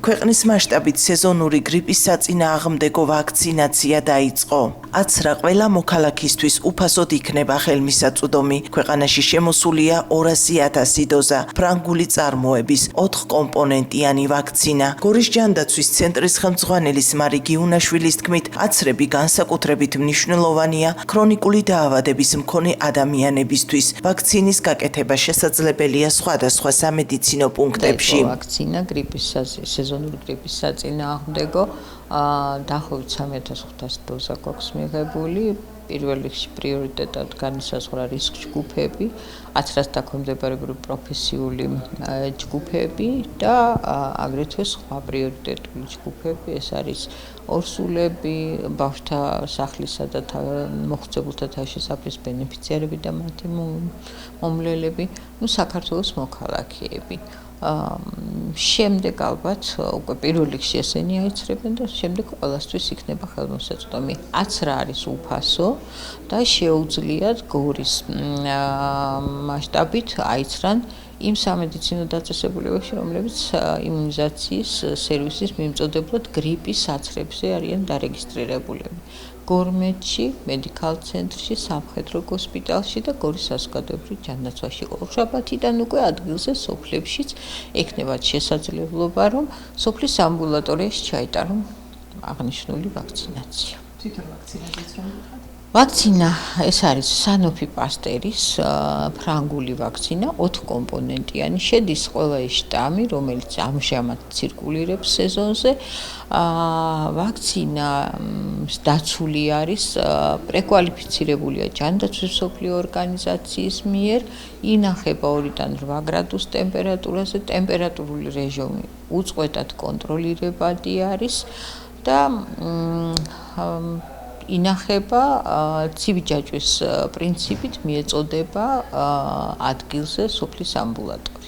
ქვეყნის მასშტაბით სეზონური გრიპის საწინააღმდეგო ვაქცინაცია დაიწყო. აცრა ყველა მოქალაქისთვის უფასოდ იქნება ხელმისაწვდომი. ქვეყანაში შემოსულია 200,000 დოზა ფრანგული წარმოების 4 კომპონენტიანი ვაქცინა. გორის ჯანდაცვის ცენტრის ხელმძღვანელის მარიგი უნაშვილის თქმით, აცრები განსაკუთრებით მნიშვნელოვანია ქრონიკული დაავადების მქონე ადამიანებისთვის. ვაქცინის გაკეთება შესაძლებელია სხვადასხვა სამედიცინო პუნქტებში. ვაქცინა გრიპის სეზონური გრიპის საწინააღმდეგო დაახლოებით 3,500 დოზა გვაქვს მიღებული. პირველ რიგში პრიორიტეტად განისაზღვრა რისკ ჯგუფები, აცრას დაქვემდებარებული პროფესიული ჯგუფები და აგრეთვე სხვა პრიორიტეტული ჯგუფები, ეს არის ორსულები, ბავშვთა სახლისა და მოხუცებულთა თავშესაფრის ბენეფიციარები და მათი მომლელები, საქართველოს მოქალაქეები. შემდეგ ალბათ უკვე პირველ რიგში ესენი აიცრებენ და შემდეგ ყველასთვის იქნება ხელმისაწვდომი. აცრა არის უფასო და შეუძლიათ გორის მასშტაბით აიცრან იმ სამედიცინო დაწესებულებებში, რომლებიც იმუნიზაციის სერვისის მიმწოდებლად გრიპის აცრებზე არიან დარეგისტრირებულები. გორმედში, მედიკალ ცენტრში, სამხედრო ჰოსპიტალში და გორის საზოგადოებრივ ჯანდაცვაში. შაბათიდან უკვე ადგილზე სოფლებშიც ექნებათ შესაძლებლობა, რომ სოფლის ამბულატორიაში ჩაიტარონ აღნიშნული ვაქცინაცია. თვითონ ვაქცინაციის რომ გიხართ? ვაქცინა ეს არის Sanofi Pasteur-ის ფრანგული ვაქცინა 4 კომპონენტიანი, შედის ყველა ის შტამი, რომელიც ამჟამად ცირკულირებს სეზონზე. ვაქცინა დაცული არის პრეკვალიფიცირებულია ჯანდაცვის მსოფლიო ორგანიზაციის მიერ, ინახება 2-დან 8 გრადუს ტემპერატურაზე, ტემპერატურული რეჟიმი უწყვეტად კონტროლირებადი არის და ინახება ცივი ჯაჭვის პრინციპით მიეწოდება ადგილზე სოფლის ამბულატორია.